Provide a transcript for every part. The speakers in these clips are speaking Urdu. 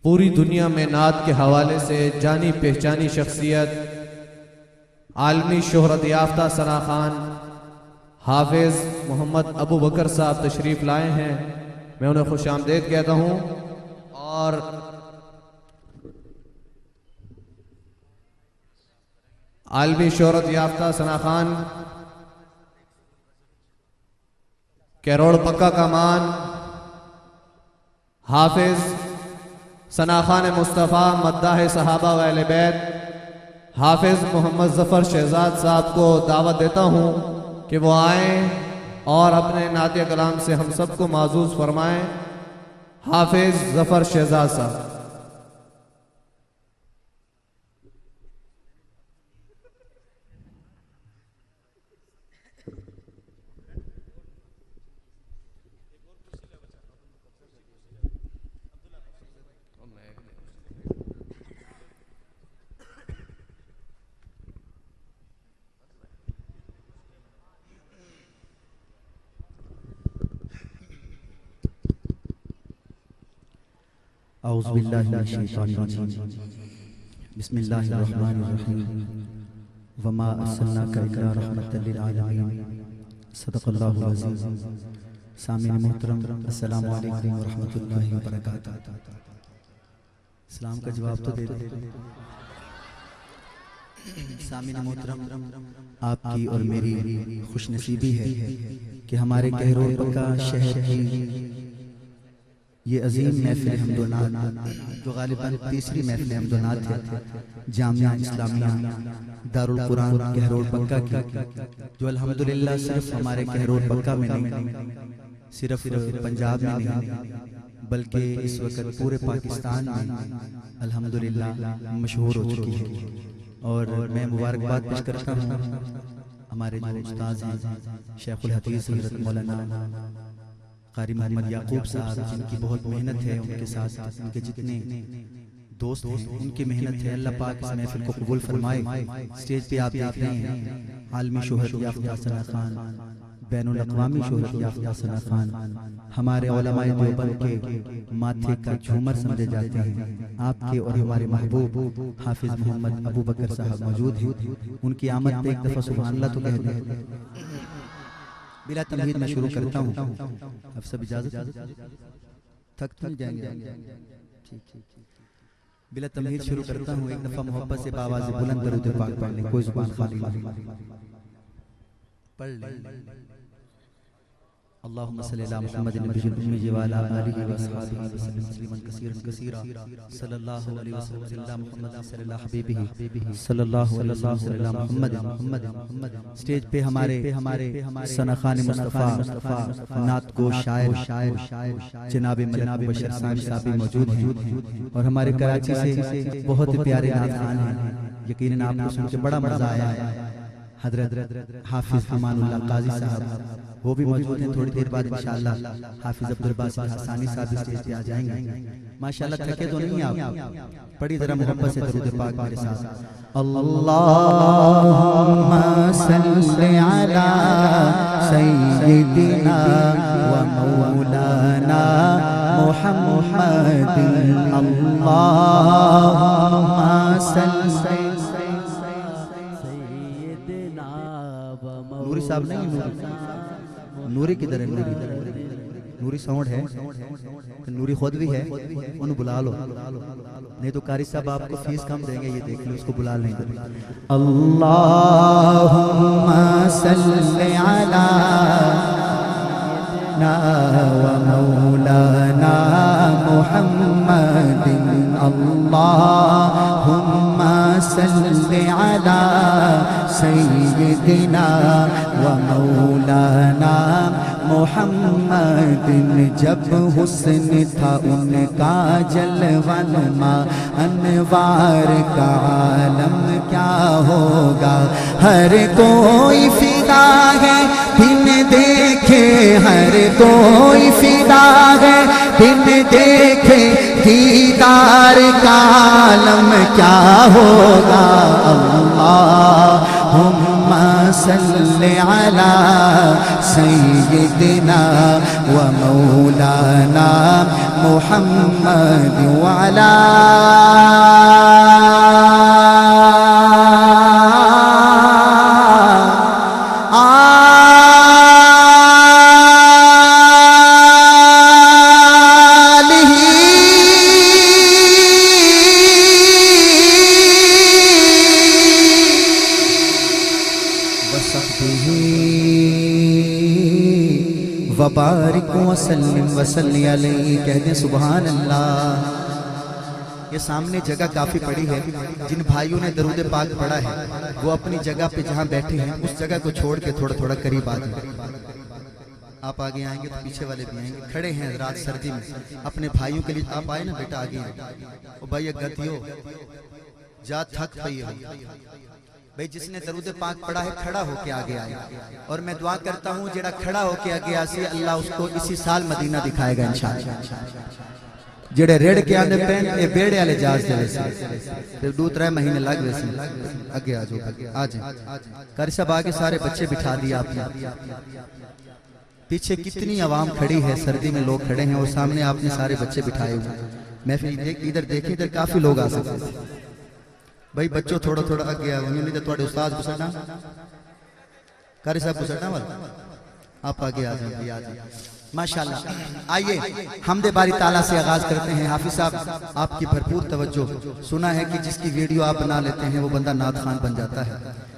پوری دنیا میں نعت کے حوالے سے جانی پہچانی شخصیت عالمی شہرت یافتہ ثنا خان حافظ محمد ابو بکر صاحب تشریف لائے ہیں. میں انہیں خوش آمدید کہتا ہوں. اور عالمی شہرت یافتہ ثنا خان کیروڑ پکا کا مان حافظ ثنا خان مصطفیٰ مداح صحابہ و اہل بیت حافظ محمد ظفر شہزاد صاحب کو دعوت دیتا ہوں کہ وہ آئیں اور اپنے نعتیہ کلام سے ہم سب کو معزوز فرمائیں. حافظ ظفر شہزاد صاحب. اعوذ باللہ من الشیطان الرجیم بسم اللہ الرحمن الرحیم وما ارسلناک الا رحمۃ للعالمین صدق اللہ العظیم. سامعین محترم السلام علیکم ورحمۃ اللہ وبرکاتہ. سلام کا جواب تو دے دیں. سامعین محترم آپ کی اور میری خوش نصیبی ہے کہ ہمارے کہرور پکا شہر کی یہ عظیم محفل حمد و نعت جو غالباً تیسری محفل حمد و نعت ہے جامعہ اسلامیہ دارالقرآن کہرور پکا کی، جو الحمدللہ صرف ہمارے کہرور پکا میں نہیں، صرف پنجاب میں نہیں، بلکہ اس وقت پورے پاکستان میں الحمدللہ مشہور ہو چکی ہے. اور میں مبارکباد پیش کرتا ہوں ہمارے جو استاد ہیں شیخ الحدیث حضرت مولانا قاری محمد یعقوب صاحب، جن کی بہت محنت ہے، ان کے ساتھ ان کے جتنے دوست ہیں ان کی محنت ہے. اللہ پاک اس محفل کو قبول فرمائے. سٹیج پہ آپ دیکھ رہے ہیں عالمی شہرت یافتہ ثنا خان، بین الاقوامی شہرت یافتہ ثنا خان، ہمارے علماء دیوبند کے ماتھے کا جھومر سمجھے جاتے ہیں. آپ کے اور ہمارے محبوب حافظ محمد ابو بکر صاحب موجود ہیں. ان کی آمد پہ ایک دفعہ سبحان اللہ تو کہہ دیں. بلا تمہید میں شروع کرتا ہوں. اب سب اجازت تھک تو نہیں جائیں گے؟ بلا تمہید شروع کرتا ہوں. ایک دفعہ محبت سے باواز بلند درود پاک پڑھ لیں. کوئی زبان خالی نہیں پڑھ لیں. اللہم صلی اللہ محمد نبی الامی وعلی آلہ وصحبہ وسلم تسلیما کثیرا کثیرا. صلی اللہ علیہ وسلم محمد صلی اللہ حبیبہ صلی اللہ علیہ وسلم محمد. سٹیج پہ ہمارے ثنا خان مصطفیٰ نعت کو شاعر جناب ملک بشر صاحب موجود ہیں، اور ہمارے کراچی سے بہت پیارے نعت خان ہیں. یقیناً آپ کو سن کے بڑا مزہ آیا. حضرت حافظ امان اللہ قاضی صاحب وہ بھی موجود ہیں. تھوڑی دیر بعد انشاءاللہ حافظ عبدالباسط حسانی صاحب اسٹیج پہ آ جائیں گے. ماشاءاللہ تھکے تو نہیں آپ؟ پڑھی ذرا محبت سے درود پاک میرے ساتھ. اللہم صلی علی سیدنا و مولانا محمد. اللہم صلی نوری صاحب نہیں، نوری کدھر ہے؟ نوری ساؤنڈ ہے، نوری خود بھی ہے، انہوں بلا لو. نہیں تو قاری صاحب آپ کو فیس کم دیں گے، یہ دیکھ لو، اس کو بلا لیں گے. اللہم صلی علی و مولانا محمد. اللہم صلی علی سیدنا و مولانا محمد. جب حسن تھا ان کا جلوہ نما، انوار کا عالم کیا ہوگا. ہر کوئی فدا ہے بن دیکھے، ہر کوئی فدا ہے بن دیکھے، دیدار کا عالم کیا ہوگا. اللہ صل علی سیدنا و مولانا محمد وعلی وبارک وسلم وصلی علیہ. کہہ دیں سبحان اللہ. یہ سامنے جگہ کافی پڑی ہے. جن بھائیوں نے درود پاک پڑھا ہے وہ اپنی جگہ پہ جہاں بیٹھے ہیں اس جگہ کو چھوڑ کے تھوڑا تھوڑا قریب آ جائیں. آپ آگے آئیں گے تو پیچھے والے بھی آئیں گے. کھڑے ہیں رات سردی میں اپنے بھائیوں کے لیے. آپ آئے نا بیٹا آگے. او بھائی گتیو جا تھک پئی ہو بھئی. جس نے درود پاک پڑھا ہے کھڑا ہو کے آگے آئے. اور میں دعا کرتا ہوں جڑا کھڑا ہو کے آگے آسی اللہ اس کو اسی سال مدینہ دکھائے گا انشاءاللہ. جڑے ریڑ کے آنے پین اے بیڑے والے جاز دے ویسے پھر 2-3 مہینے لگ ویسے. آگے آ جاؤ آ جائیں. قاری صاحب آگے سارے بچے بٹھا دیا آپ نے. پیچھے کتنی عوام کھڑی ہے. سردی میں لوگ کھڑے ہیں اور سامنے آپ نے سارے بچے بٹھائے ہوئے. محفل ادھر دیکھیں ادھر کافی لوگ آ سکتے ہیں. بھائی بچوں تھوڑا تھوڑا آگے آئے. نہیں تو تھوڑے استاد گزرنا قاری صاحب گزرنا والا آپ آگے آ جائیں. آ جائیں ماشاءاللہ. آئیے حمد باری تعالیٰ سے آغاز کرتے ہیں. حافظ صاحب آپ کی بھرپور توجہ. سنا ہے کہ جس کی ویڈیو آپ بنا لیتے ہیں وہ بندہ نعت خوان بن جاتا ہے.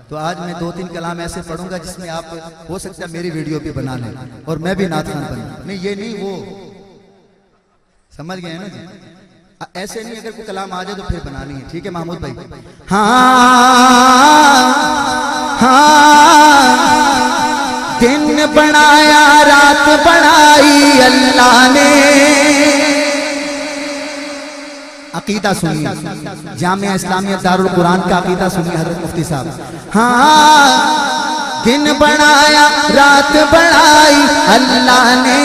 تو آج میں 2-3 کلام ایسے پڑھوں گا جس میں آپ ہو سکتا ہے میری ویڈیو بھی بنا لیں اور میں بھی نعت خوان بنوں. نہیں یہ نہیں وہ سمجھ گئے ہیں نا جی. ایسے نہیں اگر کوئی کلام آ جائے تو پھر بنانی ہے. ٹھیک ہے محمود بھائی. دن بنایا رات بنائی اللہ نے. عقیدہ سنیے جامعہ اسلامیہ دارالقرآن کا عقیدہ سنیے حضرت مفتی صاحب. دن بنایا رات بنائی اللہ نے.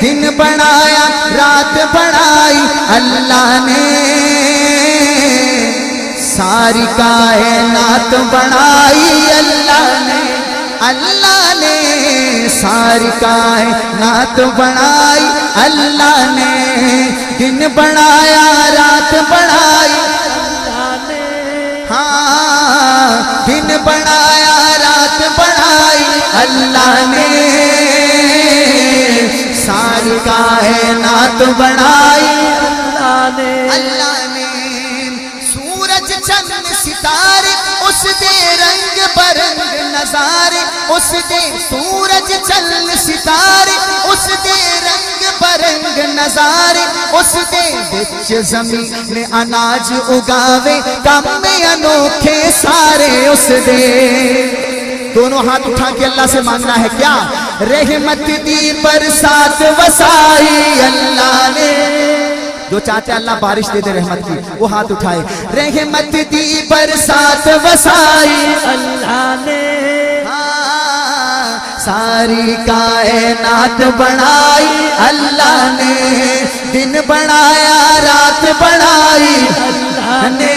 دن بنایا رات بنائی اللہ نے. ساری کائنات بنائی اللہ نے. اللہ نے ساری کائنات بنائی اللہ نے. دن بنایا رات بنائی اللہ نے. دن بنایا رات بنائی اللہ نے. ساری کائنات بنائی اللہ نے. اللہ نے سورج چند ستارے اس دے رنگ برنگ نظارے. اس دے سورج چند ستارے اس دے رنگ برنگ نظارے. اس دے وچ زمین اناج اگاوے کم انوکھے سارے. اس دے دونوں ہاتھ اٹھا کے اللہ سے مانگنا ہے کیا. رحمت دی برسات وسائی اللہ نے. جو چاہتے اللہ بارش دے دے رحمت کی وہ ہاتھ اٹھائے. رحمت دی برسات وسائی اللہ نے. ساری کائنات بنائی اللہ نے. دن بنایا رات بنائی اللہ نے.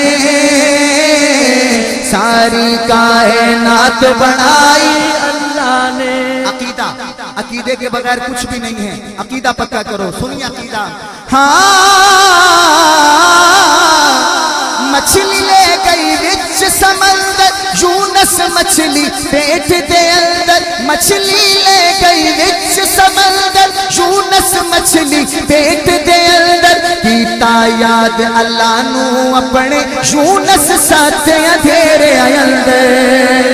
ساری کائنات بنائی اللہ نے. عقیدہ عقیدے کے بغیر کچھ بھی نہیں ہے. عقیدہ پکا کرو. سنیے عقیدہ. مچھلی لے گئی وچ سمندر یونس مچھلی پیٹ دے اندر. مچھلی لے گئی وچ سمندر یونس مچھلی پیٹ دے اندر. کیتا یاد اللہ نو اپنے یونس ساتھ اندھیرے اندر.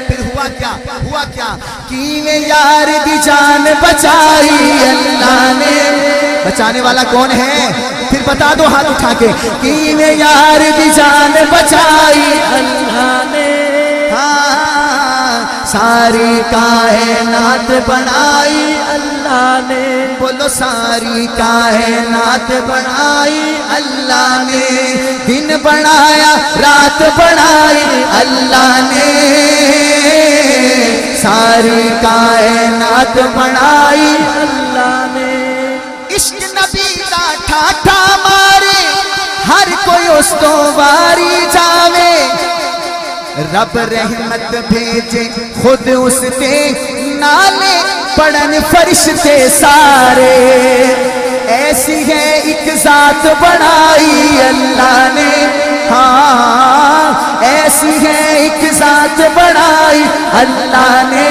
پھر ہوا کیا ہوا کیا. کیویں یار دی جان بچائی اللہ نے. بچانے والا کون ہے پھر بتا دو ہاتھ اٹھا کے. کیویں یار دی جان بچائی اللہ نے. ساری کائنات بنائی اللہ نے. بولو ساری کائنات بنائی اللہ نے. دن بنایا رات بنائی اللہ نے. ساری کائنات بنائی اللہ نے. عشق نبی دا ٹھاٹھا مارے ہر کوئی اس تو واری جاوے. رب رحمت بھیجے خود اس پہ نالے پڑھن فرشتے سارے ایسی ہے ایک ذات بنائی اللہ نے ہاں ایسی ہے ایک ذات بنائی اللہ نے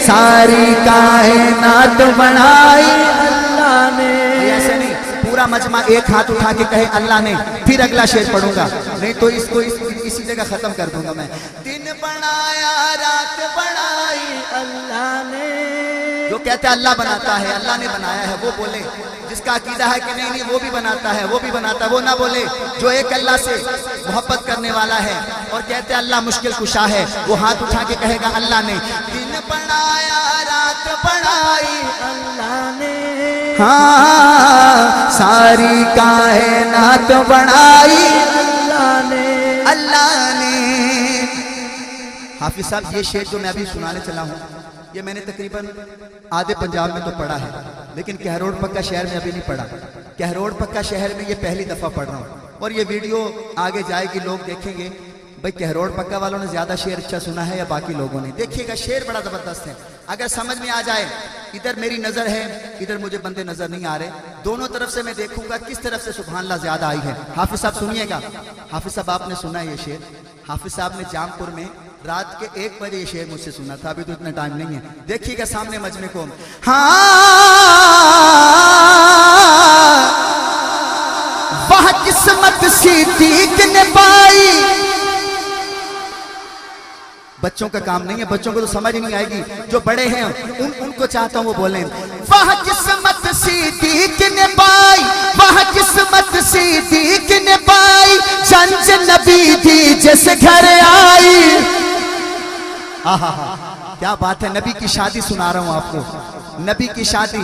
ساری کائنات بنائی اللہ نے ایسے نہیں پورا مجمع ایک ہاتھ اٹھا کے کہے اللہ نے پھر اگلا شعر پڑھوں گا نہیں تو اس کو اسی جگہ ختم کر دوں گا میں دن بنایا رات بنائی اللہ نے جو کہتے ہیں اللہ بناتا ہے اللہ نے بنایا ہے وہ بولے جس کا عقیدہ ہے کہ نہیں وہ بھی بناتا ہے وہ بھی بناتا ہے وہ نہ بولے جو ایک اللہ سے محبت کرنے والا ہے اور کہتے ہیں اللہ مشکل کشا ہے وہ ہاتھ اٹھا کے کہے گا اللہ نے دن بنایا رات بنائی اللہ نے ہاں ساری کائنات بنائی اللہ نے حافظ صاحب یہ شعر جو میں ابھی سنانے چلا ہوں یہ میں نے تقریباً آدھے پنجاب میں تو پڑھا ہے لیکن کہروڑ پکا شہر میں ابھی نہیں پڑھا کہروڑ پکا شہر میں یہ پہلی دفعہ پڑھ رہا ہوں اور یہ ویڈیو آگے جائے گی لوگ دیکھیں گے بھئی کہروڑ پکا والوں نے زیادہ شعر اچھا سنا ہے یا باقی لوگوں نے دیکھیے گا شعر بڑا زبردست ہے اگر سمجھ میں آ جائے ادھر میری نظر ہے ادھر مجھے بندے نظر نہیں آ رہے دونوں طرف سے میں دیکھوں گا کس طرف سے سبحان اللہ زیادہ آئی ہے حافظ صاحب سنیے گا حافظ صاحب آپ نے سنا ہے یہ شعر حافظ صاحب نے جام پور میں رات کے 1 بجے یہ شعر مجھ سے سنا تھا ابھی تو اتنا ٹائم نہیں ہے دیکھیے گا سامنے مجمع کو وہ قسمت صدیق نے پائی بچوں کا کام نہیں ہے بچوں کو تو سمجھ نہیں آئے گی جو بڑے ہیں ان کو چاہتا ہوں وہ بولیں وہ قسمت صدیق نے پائی وہ قسمت صدیق نے پائی جنج نبی دی جس گھر آئی کیا بات ہے نبی کی شادی سنا رہا ہوں آپ کو نبی کی شادی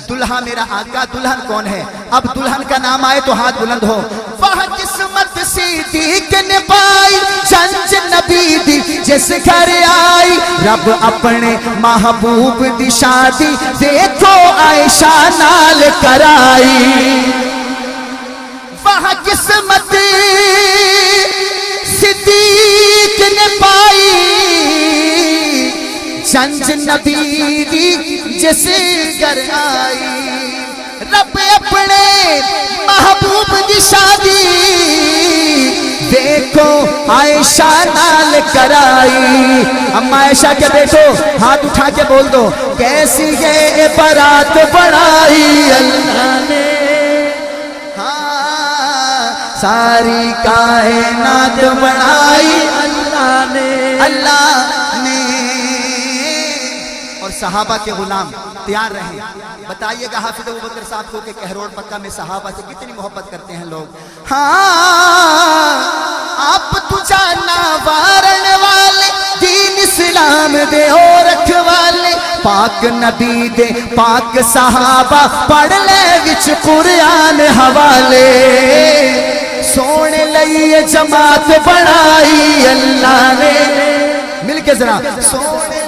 دلہا میرا آقا دلہن کون ہے اب دلہن کا نام آئے تو ہاتھ بلند ہو وہ قسمت صدیق نے پائی جنج نبی دی جس گھر آئی رب اپنے محبوب دی شادی دیکھو عائشہ نال کرائی وہ قسمت صدیق نے پائی جنج نبی دی جس گھر آئی رب اپنے محبوب دی شادی دیکھو عائشہ نال کرائی اما عائشہ کے بیٹو ہاتھ اٹھا کے بول دو کیسی ہے بارات بنائی اللہ نے ہاں ساری کائنات بنائی اللہ نے صحابہ کے غلام تیار رہیں بتائیے گا حافظ ابوبکر صاحب کو کہ کہروڑ پکا میں صحابہ سے کتنی محبت کرتے ہیں لوگ ہاں آپ تجھا نوارن والے دین اسلام دے اور رکھ والے پاک نبی دے پاک صحابہ پڑھ لے وچ قرآن حوالے سونے لئیے جماعت بنائی اللہ نے مل کے ذرا سونے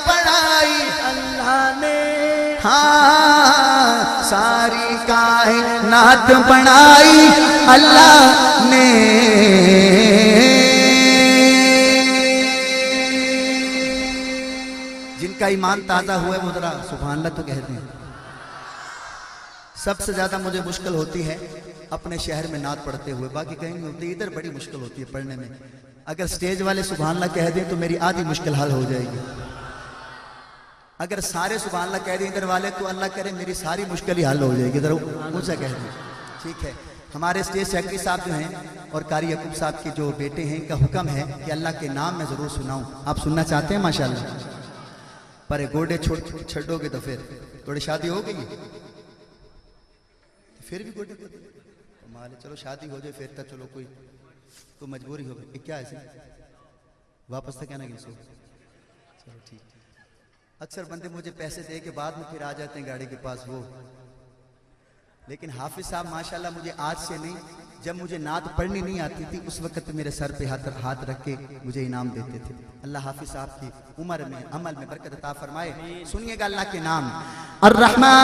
بنائی اللہ نے ہاں ساری کائنات بنائی اللہ نے جن کا ایمان تازہ ہوا ہے وہ ذرا سبحان اللہ تو کہتے ہیں سب سے زیادہ مجھے مشکل ہوتی ہے اپنے شہر میں نعت پڑھتے ہوئے باقی کہیں نہیں ہوتی ادھر بڑی مشکل ہوتی ہے پڑھنے میں اگر سٹیج والے سبحان اللہ کہہ دیں تو میری آدھی مشکل حل ہو جائے گی اگر سارے سبحان اللہ کہہ دیں ادھر والے تو اللہ کرے میری ساری مشکل ہی حل ہو جائے گی ادھر مجھے کہہ دیں ٹھیک ہے ہمارے اسٹیج سیکرٹری صاحب جو ہیں اور قاری یعقوب صاحب کے جو بیٹے ہیں ان کا حکم ہے کہ اللہ کے نام میں ضرور سناؤں آپ سننا چاہتے ہیں ماشاءاللہ پر گوڑے چھڑو گے تو پھر تھوڑی شادی ہو گئی پھر بھی گوڑے چلو شادی ہو جائے پھر تک چلو کوئی تو مجبوری ہو گئی کیا ایسے واپس تک کہنا گئی سو چلو ٹھیک اکثر بندے مجھے پیسے دے کے بعد میں پھر آ جاتے ہیں گاڑی کے پاس وہ لیکن حافظ صاحب ماشاءاللہ مجھے آج سے نہیں جب مجھے نعت پڑھنی نہیں آتی تھی اس وقت میرے سر پہ ہاتھ رکھ کے مجھے انعام دیتے تھے اللہ حافظ صاحب کی عمر میں عمل میں برکت عطا فرمائے سنیے گا اللہ کے نام الرحمن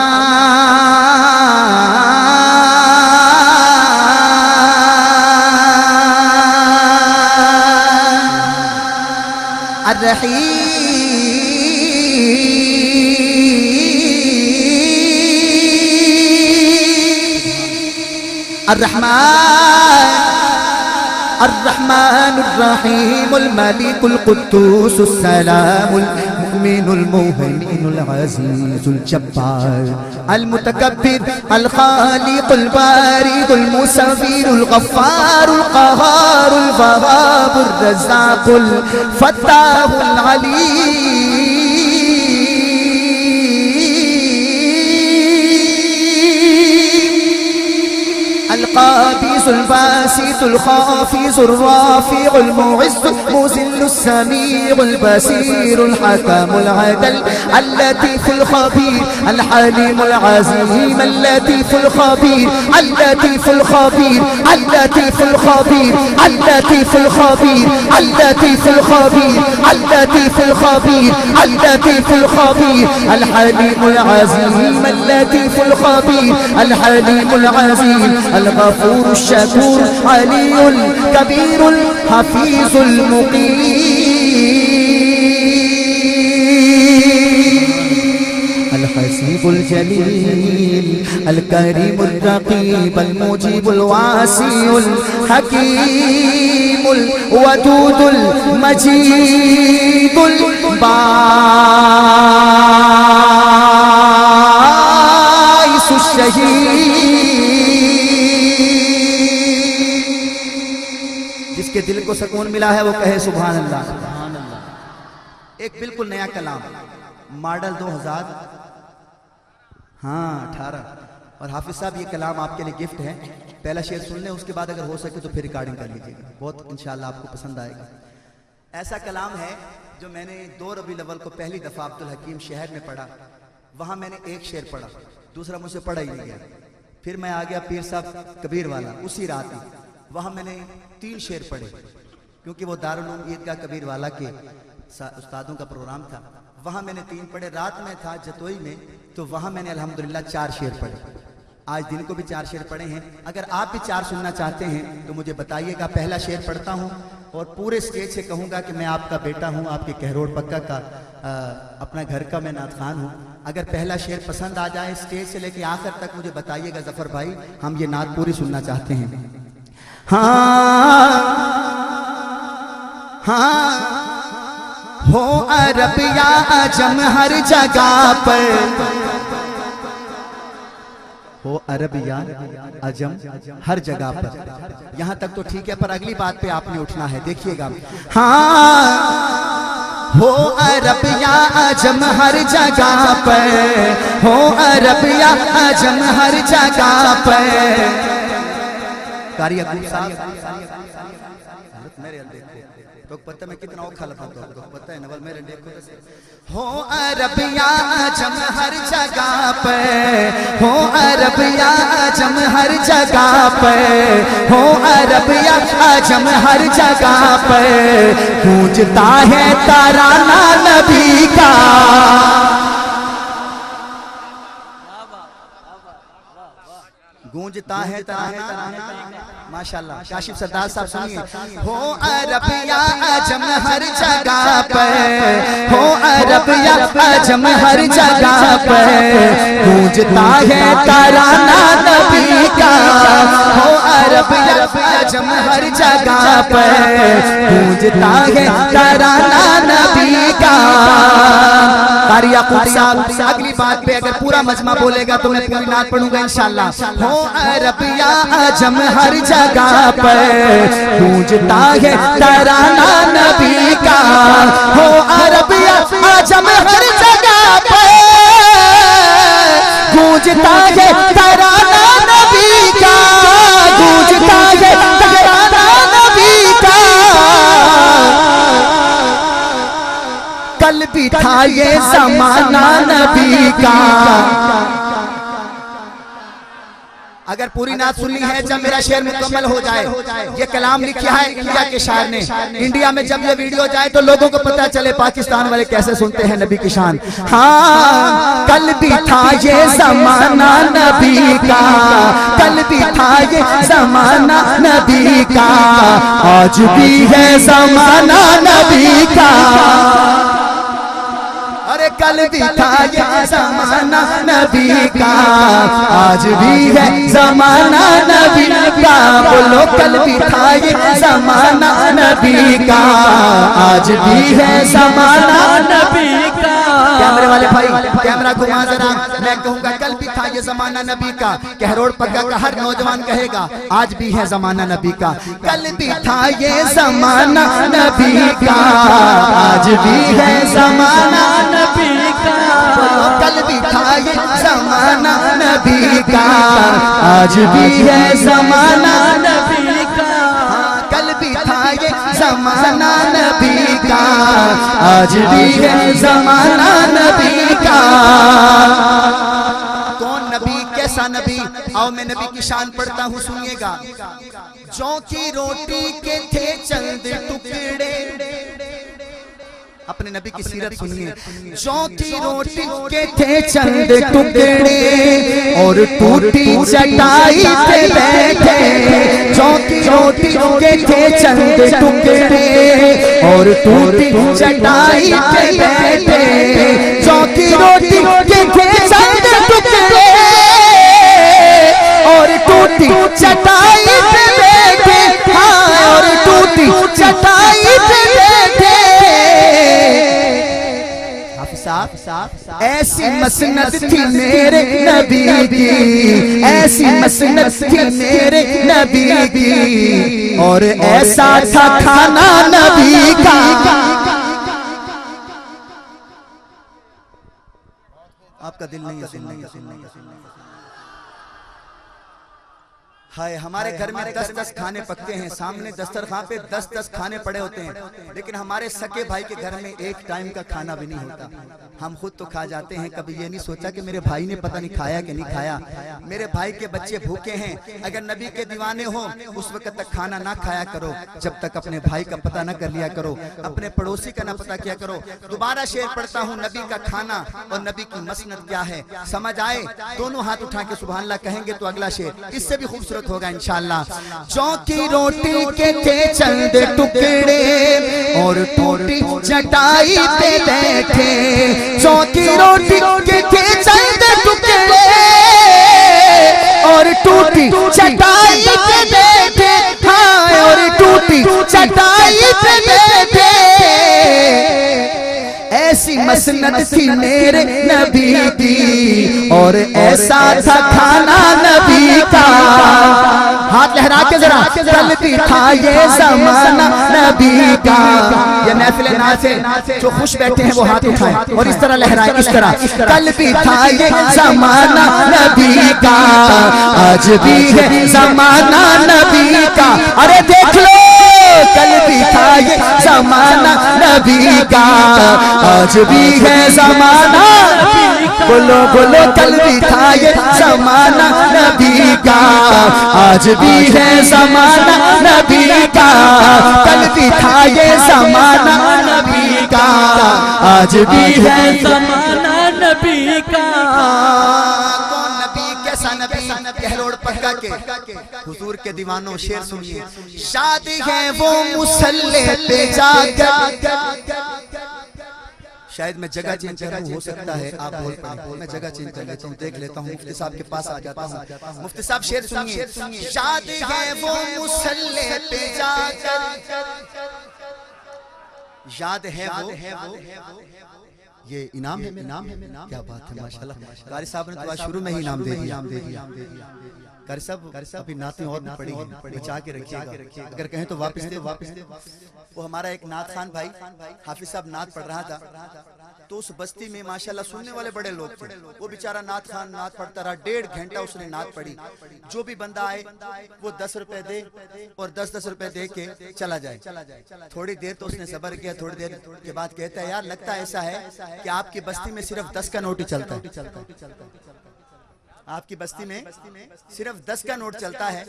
الرحمن الرحيم الملك القدوس السلام المؤمن المهيمن العزيز الجبار المتكبر الخالق البارئ المصور الغفار القهار الوهاب الرزاق الفتاح العليم القابض الباسط الخافض الرافع المعز المذل السميع البصير الحكم العدل اللطيف الخبير الحليم العظيم اللطيف الخبير اللطيف الخبير اللطيف الخبير اللطيف الخبير اللطيف الخبير اللطيف الخبير اللطيف الخبير الحليم العظيم اللطيف الخبير الحليم العظيم الغفور الشكور علي الكبير الحفيظ المقيم الحسيب الجليل الكريم الرقيب المجيب الواسع الحكيم الودود المجيد الباعث الشهيد جس کے دل کو سکون ملا ہے وہ کہے سبحان اللہ۔ ایک بالکل نیا کلام ماڈل 2018 اور حافظ صاحب یہ کلام آپ کے لیے گفٹ ہے، پہلا شعر سن لیں، اس کے بعد اگر ہو سکے تو پھر ریکارڈنگ کر لیجیے گا، بہت انشاءاللہ آپ کو پسند آئے گا۔ ایسا کلام ہے جو میں نے 2 ربیع الاول کو پہلی دفعہ عبدالحکیم شہر میں پڑھا، وہاں میں نے ایک شعر پڑھا، دوسرا مجھ سے پڑھا ہی نہیں گیا۔ پھر میں آ گیا پیر صاحب کبیر والا اسی رات ہی، وہاں میں نے 3 شعر پڑھے، کیونکہ وہ دارالعلوم عیدگاہ کبیر والا کے استادوں کا پروگرام تھا، وہاں میں نے 3 پڑھے۔ رات میں تھا جتوئی میں، تو وہاں میں نے الحمدللہ 4 شعر پڑھے۔ آج دن کو بھی 4 شعر پڑھے ہیں، اگر آپ بھی 4 سننا چاہتے ہیں تو مجھے بتائیے گا۔ پہلا شعر پڑھتا ہوں اور پورے سٹیج سے کہوں گا کہ میں آپ کا بیٹا ہوں، آپ کے کہروڑ پکا کا اپنا گھر کا میں نعت خوان ہوں۔ اگر پہلا شعر پسند آ جائے اسٹیج سے لے کے آخر تک مجھے بتائیے گا ظفر بھائی، ہم یہ نعت پوری سننا چاہتے ہیں۔ ہو عرب یا عجم ہر جگہ پر، ہو عرب یا عجم ہر جگہ پر، یہاں تک تو ٹھیک ہے، پر اگلی بات پہ آپ نے اٹھنا ہے، دیکھیے گا۔ ہو عرب یا عجم ہر جگہ پر، ہو عرب یا عجم ہر جگہ پر، کاری اگلی میرے اندر تو پتہ میں کتنا اوکھا لگا تو پتہ ہے نول میرے دیکھو سے ہو عرب یا عجم ہر جگہ پہ، ہو عرب یا عجم ہر جگہ پہ، ہو عرب یا عجم ہر جگہ پہ، گونجتا ہے ترانہ نبی کا، گونجتا ہے ترانہ، ماشاءاللہ کاشف سردار صاحب سنیے۔ ہو عرب یا عجم ہر جگہ پہ، ہو عرب یا عجم ہر جگہ پہ، گونجتا ہے ترانہ نبی کا، ہو عرب یا عجم ہر جگہ پہ، گونجتا ہے ترانہ نبی کا۔ قاری یعقوب صاحب اگلی بات پہ اگر پورا مجمع بولے گا تو میں پوری نعت پڑھوں گا انشاءاللہ۔ ہو عرب یا عجم ہر جگہ پہ، گونجتا ہے ترانہ نبی کا، ہو عرب یا عجم ہر جگہ پہ، گونجتا ہے ترانہ نبی کا، گونجتا ہے ترانہ نبی کا۔ کل بھی تھا یہ زمانہ نبی کا، اگر پوری نعت سننی ہے جب میرا شعر مکمل ہو جائے. یہ کلام لکھا ہے انڈیا کے شاعر نے. انڈیا میں جب یہ ویڈیو جائے تو لوگوں کو پتہ چلے پاکستان والے کیسے سنتے ہیں نبی کی شان. ہاں کل بھی تھا یہ زمانہ نبی کا, کل بھی تھا یہ زمانہ نبی کا, آج بھی ہے زمانہ نبی کا. ارے کل بھی تھا یہ زمانہ نبی کا, آج بھی ہے زمانہ نبی کا. بولو کل بھی تھا یہ زمانہ نبی کا, آج بھی ہے زمانہ نبی کا. کیمرے والے بھائی کیمرہ گھما ذرا. میں کہوں گا کل بھی تھا یہ زمانہ نبی کا, کہروڑ پکا کا ہر نوجوان کہے گا آج بھی ہے زمانہ نبی کا. کل بھی تھا یہ زمانہ نبی کا, آج بھی ہے زمانہ نبی کا. کل بھی تھا یہ زمانہ نبی کا, آج بھی ہے زمانہ نبی کا. کل بھی تھا یہ زمانہ نبی کا, آج بھی ہے زمانہ نبی کا. کون نبی, کیسا نبی؟ آؤ میں نبی کی شان پڑھتا ہوں, سنیے گا. جو کی روٹی کے تھے چند ٹکڑے, اپنے نبی کی سیرت سنیے. جو کی روٹی کے تھے چند ٹکڑے اور ٹوٹی چٹائی پہ بیٹھے. جو کی روٹی کے تھے چند ٹکڑے اور ٹوٹی چٹائی پہ بیٹھے. جو کی روٹی کے تھے چند ٹکڑے اور ٹوٹی چٹائی پہ بیٹھے. ہاں اور ٹوٹی چٹائی پہ بیٹھے. ایسی مسند تھی میرے نبی کی, ایسی مسند تھی میرے نبی کی, اور ایسا تھا کھانا نبی کا. آپ کا دل نہیں ہے. ہائے ہمارے گھر میں 10 کھانے پکتے ہیں, سامنے دسترخوان پہ 10 کھانے پڑے ہوتے ہیں, لیکن ہمارے سکے بھائی کے گھر میں ایک ٹائم کا کھانا بھی نہیں ہوتا. ہم خود تو کھا جاتے ہیں, کبھی یہ نہیں سوچا کہ میرے بھائی نے پتہ نہیں کھایا کہ نہیں کھایا. میرے بھائی کے بچے بھوکے ہیں, اگر نبی کے دیوانے ہوں اس وقت تک کھانا نہ کھایا کرو جب تک اپنے بھائی کا پتہ نہ کر لیا کرو, اپنے پڑوسی کا نہ پتہ کیا کرو. دوبارہ شعر پڑھتا ہوں, نبی کا کھانا اور نبی کی مسند کیا ہے. سمجھ آئے؟ دونوں ہاتھ اٹھا کے سبحان اللہ کہیں گے تو اگلا شعر اس سے بھی خوبصورت ہوگا انشاءاللہ. جو کی روٹی کے تھے چند ٹکڑے اور ٹوٹی چٹائی پہ بیٹھے. جو کی روٹی کے تھے چند ٹکڑے اور ٹوٹی چٹائی پہ بیٹھے. ہاں اور ٹوٹی چٹائی پہ بیٹھے. ایسی مسند تھی میرے نبی کی, اور ایسا تھا کھانا نبی کا. ہاتھ لہرا کے ذرا. کل بھی تھا یہ زمانہ نبی کا. یہ محفل ناز سے جو خوش بیٹھے ہیں وہ ہاتھ اٹھائیں اور اس طرح لہرائیں, اس طرح. کل بھی تھا یہ زمانہ نبی کا, آج بھی ہے زمانہ نبی کا. ارے دیکھ لو, کل بھی تھا یہ زمانہ نبی کا, آج بھی ہے زمانہ. بولو بولو, کل بھی تھا یہ زمانہ نبی کا, آج بھی ہے زمانہ نبی کا. کل بھی تھا یہ زمانہ نبی کا, آج بھی ہے زمانہ نبی کا. کون نبی, کیسا نبی؟ کہروڑ پکا کے حضور کے دیوانوں شعر سنیے. شادی ہے وہ مصلی پہ جا کر. شاید میں جگہ چینج کروں, ہو سکتا ہے آپ بول پڑیں, میں جگہ چینج کر لیتا ہوں, دیکھ لیتا ہوں, مفتی صاحب کے پاس آ جاتا ہوں. مفتی صاحب شعر سنیے. شادی ہے وہ مصلی پہ جا کر, یاد ہے وہ. یہ انعام ہے, کیا بات ہے ماشاءاللہ. قاری صاحب نے تو آج شروع میں ہی انعام دے دیا. قاری صاحب ابھی نعتیں اور بھی پڑی ہیں, بچا کے رکھیے گا, اگر کہیں تو واپس دے. وہ ہمارا ایک نعت خان بھائی حافظ صاحب نعت پڑھ رہا تھا, تو اس بستی میں ماشاءاللہ سننے والے بڑے لوگ تھے. وہ بیچارہ نعت خان نعت پڑھتا رہا, 1.5 گھنٹہ اس نے نعت پڑھی. جو بھی بندہ آئے وہ 10 روپے دے اور 10 روپے دے کے چلا جائے. تھوڑی دیر تو اس نے صبر کیا, تھوڑی دیر کے بعد کہتا ہے یار لگتا ایسا ہے کہ آپ کی بستی میں صرف 10 کا نوٹ ہی چلتا ہے. آپ کی بستی میں صرف 10 کا نوٹ چلتا ہے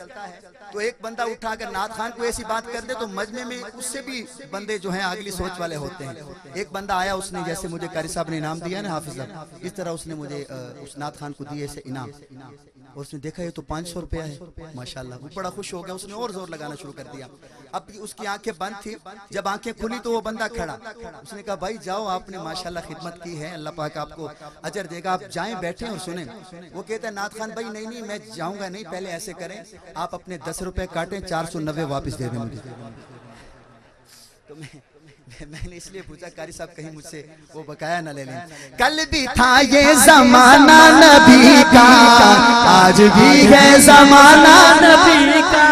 تو ایک بندہ اٹھا کر نعت خان کو ایسی بات کر دے تو مجمع میں اس سے بھی بندے جو ہیں اگلی سوچ والے ہوتے ہیں. ایک بندہ آیا, اس نے جیسے مجھے قاری صاحب نے انعام دیا نا حافظ صاحب, اس طرح اس نے مجھے اس نعت خان کو دیے ایسے انعام, اور اس نے دیکھا یہ تو 500 روپیہ ہے ماشاءاللہ. وہ بڑا خوش ہو گیا, اس نے اور زور لگانا شروع کر دیا. اب اس کی آنکھیں بند تھی, جب آنکھیں کھلی تو وہ بندہ کھڑا. اس نے کہا بھائی جاؤ, آپ نے ماشاءاللہ خدمت کی ہے, اللہ پاک آپ کو اجر دے گا, آپ جائیں بیٹھیں اور سنیں. وہ کہتا ہے نعت خان بھائی نہیں میں جاؤں گا نہیں, پہلے ایسے کریں آپ اپنے 10 روپے کاٹیں, 490 واپس دے دیں مجھے. تو میں نے اس لیے پوچھا قاری صاحب کہیں مجھ سے وہ بقایا نہ لے لیں. کل بھی تھا یہ زمانہ نبی کا, آج بھی ہے زمانہ نبی کا.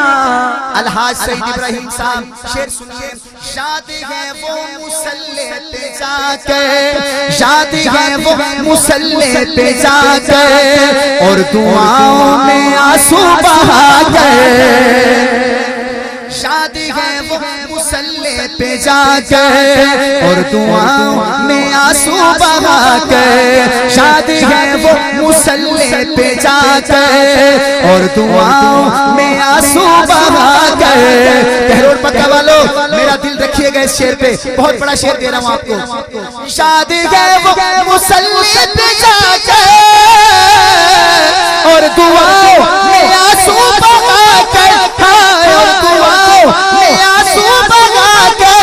الحاج سید ابراہیم صاحب شعر سنیے. شادی ہے وہ مصلی پہ جا کے, شادی ہے وہ مصلی پہ جا کے, اور دعاؤں میں آنسو بہا گئے. شادی ہے وہ مصلی پہ جا کے, اور دعاؤں میں آنسو بہا کے. شادی ہے وہ مصلی پہ جا کے, اور دعاؤں میں آنسو بہا کے. کہروڑ پکا والو میرا دل رکھیے گا اس شعر پہ, بہت بڑا شعر دے رہا ہوں آپ کو. شادی ہے وہ مصلی پہ جا کے, اور دعاؤں میں آنسو بہا کے, اور دعاؤں میں آنسو بہا کے.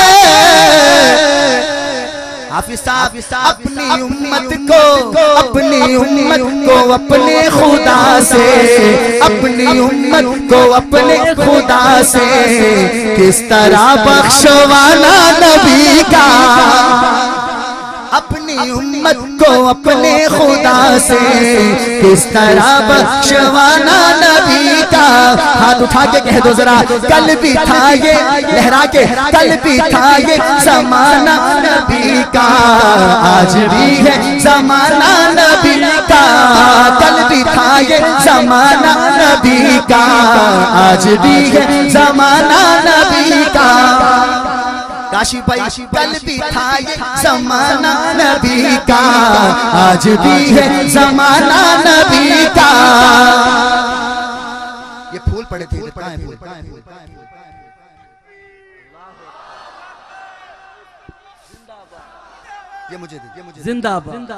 حافظ صاحب اپنی امت کو, اپنی امت کو اپنے خدا سے, اپنی امت کو اپنے خدا سے کس طرح بخشوانا نبی کا. اپنی امت کو اپنے خدا سے کس طرح بخشوانا نبی کا. ہاتھ اٹھا کے کہہ دو ذرا, کل بھی تھا یہ, لہرا کے, کل بھی تھا یہ زمانہ نبی کا, آج بھی ہے زمانہ نبی کا. کل بھی تھا یہ زمانہ نبی کا, آج بھی ہے زمانہ نبی کا. کاشی بھائی کل بھی تھا یہ زمانہ نبی کا, آج بھی ہے زمانہ نبی کا. یہ پھول پڑے تھے, کہاں ہیں پھول؟ یہ مجھے دے, زندہ باد.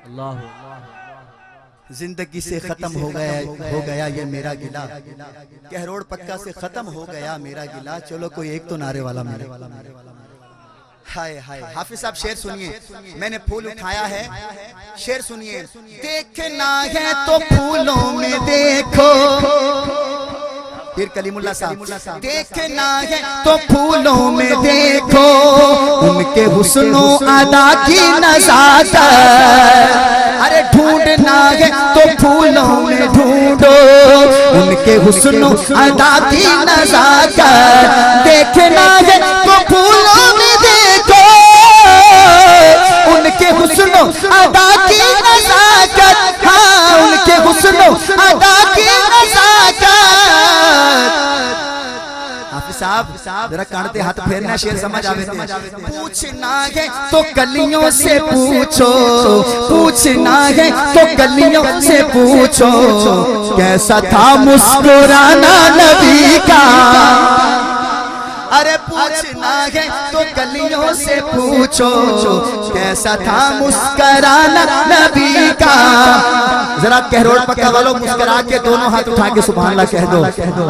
اللہ زندگی سے ختم ہو گیا یہ میرا گلہ, کہروڑ پکا سے ختم ہو گیا میرا گلہ. چلو کوئی ایک تو نعرے والا میرے. ہائے ہائے. حافظ صاحب شعر سنیے, میں نے پھول اٹھایا ہے, شعر سنیے. دیکھنا ہے تو پھولوں میں دیکھو, پھر کلیم اللہ صاحب. دیکھنا ہے تو پھولوں میں دیکھو, ان کے حسن و ادا کی نزاکت. ارے ڈھونڈنا ہے تو پھولوں میں ڈھونڈو, ان کے حسن و ادا کی نزاکت. دیکھنا ہے تو پھولوں میں دیکھو, ان کے حسن و ادا کی نزاکت. ہاں ان کے حسن و ادا کی نزاکت. حافظ صاحب ذرا کانٹے ہاتھ پھیرنا, شعر سمجھ آوے تھے. پوچھنا ہے تو کلیوں سے پوچھو, پوچھنا ہے تو کلیوں سے پوچھو, کیسا تھا مسکرانا نبی کا. ارے پوچھنا ہے تو کلیوں سے پوچھو, کیسا تھا مسکرانا نبی کا. ذرا کہروڑ پکا والوں مسکرا کے دونوں ہاتھ اٹھا کے سبحان اللہ کہہ دو.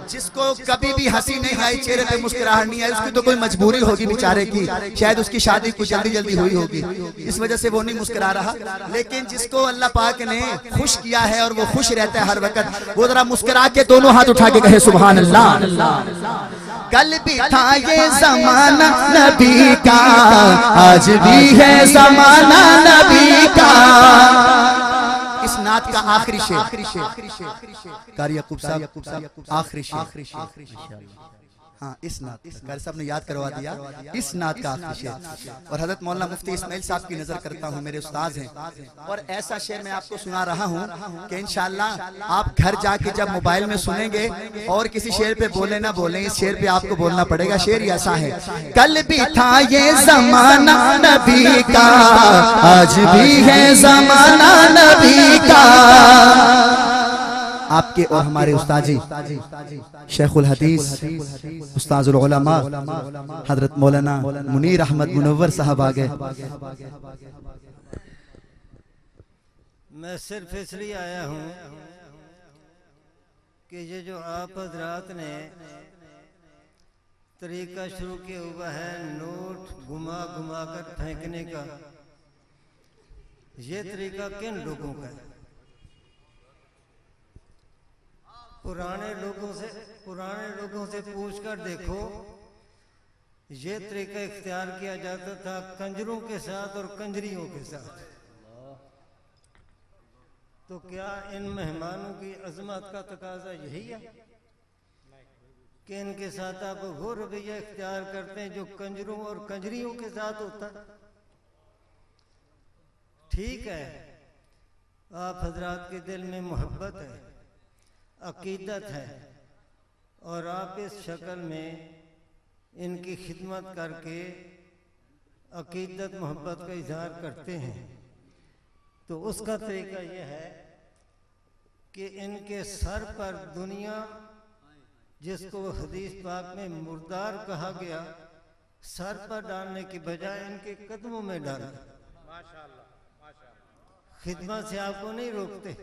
جس کو کبھی بھی ہنسی نہیں آئی, چہرے پہ مسکراہٹ نہیں آئی, اس کی تو کوئی مجبوری ہوگی بیچارے کی, شاید اس کی شادی کچھ جلدی ہوئی ہوگی, اس وجہ سے وہ نہیں مسکرا رہا. لیکن جس کو اللہ پاک نے خوش کیا ہے اور وہ خوش رہتا ہے ہر وقت, وہ ذرا مسکرا کے دونوں ہاتھ اٹھا کے کہے سبحان اللہ. کل بھی تھا یہ زمانہ نبی کا, آج بھی ہے زمانہ نبی کا. اس نعت کا آخری شعر قاری یعقوب صاحب, آخری شعر. ہاں اس نعت قاری صاحب نے یاد کروا دیا, اس نعت کا آخری شعر. اور حضرت مولانا مفتی اسماعیل صاحب کی نظر کرتا ہوں, میرے استاذ ہیں, اور ایسا شعر میں آپ کو سنا رہا ہوں کہ انشاءاللہ آپ گھر جا کے جب موبائل میں سنیں گے اور کسی شعر پہ بولیں نہ بولیں, اس شعر پہ آپ کو بولنا پڑے گا. شعر ایسا ہے, کل بھی تھا یہ زمانہ نبی کا, آج بھی ہے زمانہ نبی آپ کے اور ہمارے استاذی شیخ الحدیث استاذ العلماء حضرت مولانا منیر احمد منور صاحب آگئے. میں صرف اس لیے آیا ہوں کہ یہ جو آپ حضرات نے طریقہ شروع کیا ہوا ہے نوٹ گھما گھما کر پھینکنے کا، یہ طریقہ کن لوگوں کا ہے؟ پرانے لوگوں سے پوچھ کر دیکھو، یہ طریقہ اختیار کیا جاتا تھا کنجروں کے ساتھ اور کنجریوں کے ساتھ. تو کیا ان مہمانوں کی عظمت کا تقاضا یہی ہے کہ ان کے ساتھ آپ وہ رویہ اختیار کرتے ہیں جو کنجروں اور کنجریوں کے ساتھ ہوتا ہے؟ ٹھیک ہے، آپ حضرات کے دل میں محبت ہے، عقیدت ہے، اور آپ اس شکل میں ان کی خدمت کر کے عقیدت محبت کا اظہار کرتے ہیں. تو اس کا طریقہ یہ ہے کہ ان کے سر پر دنیا، جس کو حدیث پاک میں مردار کہا گیا، سر پر ڈالنے کی بجائے ان کے قدموں میں ڈالیں. خدمت سے آپ کو نہیں روکتے،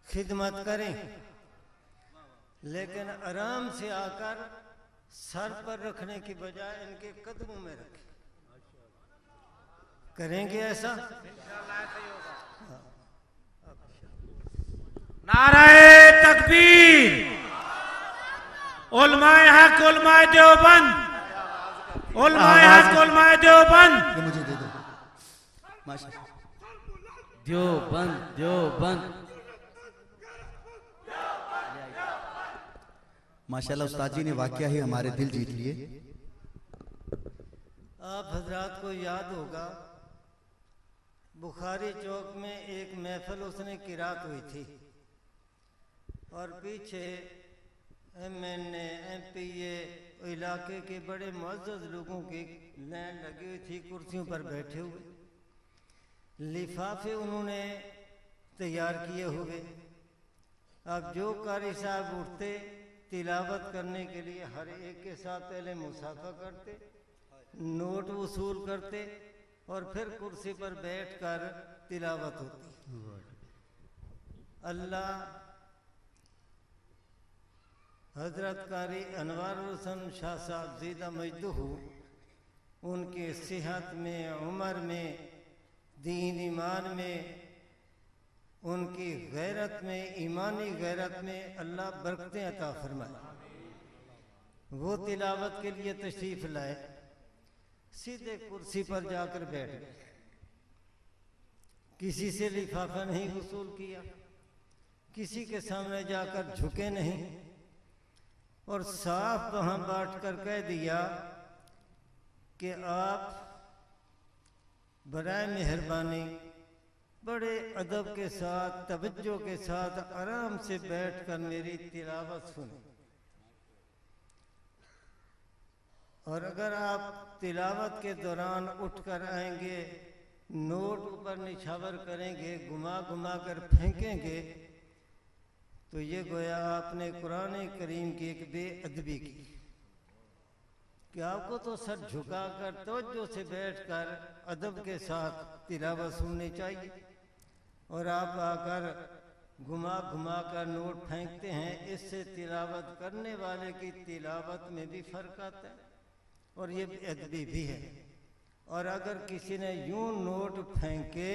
خدمت کریں، لیکن آرام سے آ کر سر پر رکھنے کی بجائے ان کے قدموں میں رکھیں. کریں گے ایسا؟ نعرہ تکبیر، علماء حق علماء دیوبند، علماء حق علماء دیوبند، یہ مجھے دے دو. ماشاءاللہ. دیوبند. ماشاءاللہ استاد جی نے واقعہ ہی ہمارے دل جیت لیے. آپ حضرات کو یاد ہوگا بخاری چوک میں ایک محفل اس نے قرات ہوئی تھی، اور پیچھے ایم این اے، ایم پی اے، علاقے کے بڑے معزز لوگوں کی لائن لگی ہوئی تھی، کرسیوں پر بیٹھے ہوئے، لفافے انہوں نے تیار کیے ہوئے. اب جو قاری صاحب اٹھتے تلاوت کرنے کے لیے ہر ایک کے ساتھ پہلے مصافحہ کرتے، نوٹ وصول کرتے، اور پھر کرسی پر بیٹھ کر تلاوت ہوتی. اللہ حضرت قاری انوار الحسن شاہ صاحب زیدہ مجدہ ان کے صحت میں، عمر میں، دین ایمان میں، ان کی غیرت میں، ایمانی غیرت میں اللہ برکتیں عطا فرمائے. وہ تلاوت کے لیے تشریف لائے، سیدھے کرسی پر جا کر بیٹھ گئے، کسی سے لفافہ نہیں وصول کیا، کسی کے سامنے جا کر جھکے نہیں، اور صاف وہاں بیٹھ کر کہہ دیا کہ آپ برائے مہربانی بڑے ادب کے ساتھ، توجہ کے ساتھ آرام سے بیٹھ کر میری تلاوت سنیں، اور اگر آپ تلاوت کے دوران اٹھ کر آئیں گے، نوٹ اوپر نچھاور کریں گے، گھما گھما کر پھینکیں گے، تو یہ گویا آپ نے قرآن کریم کی ایک بے ادبی کی کہ آپ کو تو سر جھکا کر توجہ سے بیٹھ کر ادب کے ساتھ تلاوت سننی چاہیے، اور آپ آ کر گھما گھما کر نوٹ پھینکتے ہیں. اس سے تلاوت کرنے والے کی تلاوت میں بھی فرق آتا ہے، اور یہ بے ادبی بھی ہے. اور اگر کسی نے یوں نوٹ پھینکے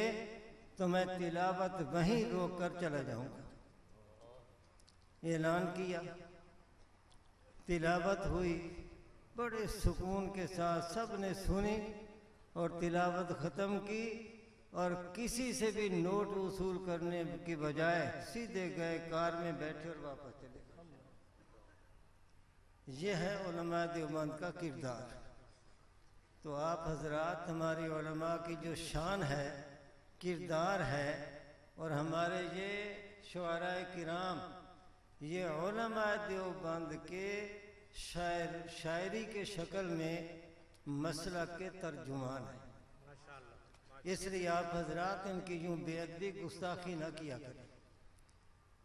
تو میں تلاوت وہیں روک کر چلا جاؤں گا. اعلان کیا، تلاوت ہوئی، بڑے سکون کے ساتھ سب نے سنی اور تلاوت ختم کی، اور کسی سے بھی نوٹ وصول کرنے کی بجائے سیدھے گئے، کار میں بیٹھے اور واپس چلے. یہ ہے علماء دیوبند کا کردار. تو آپ حضرات ہماری علماء کی جو شان ہے، کردار ہے، اور ہمارے یہ شعراء کرام، یہ علماء دیوبند کے شاعری کے شکل میں مسلک کے ترجمان ہیں. اس لیے آپ حضرات ان کی یوں بے ادبی گستاخی نہ کیا کریں.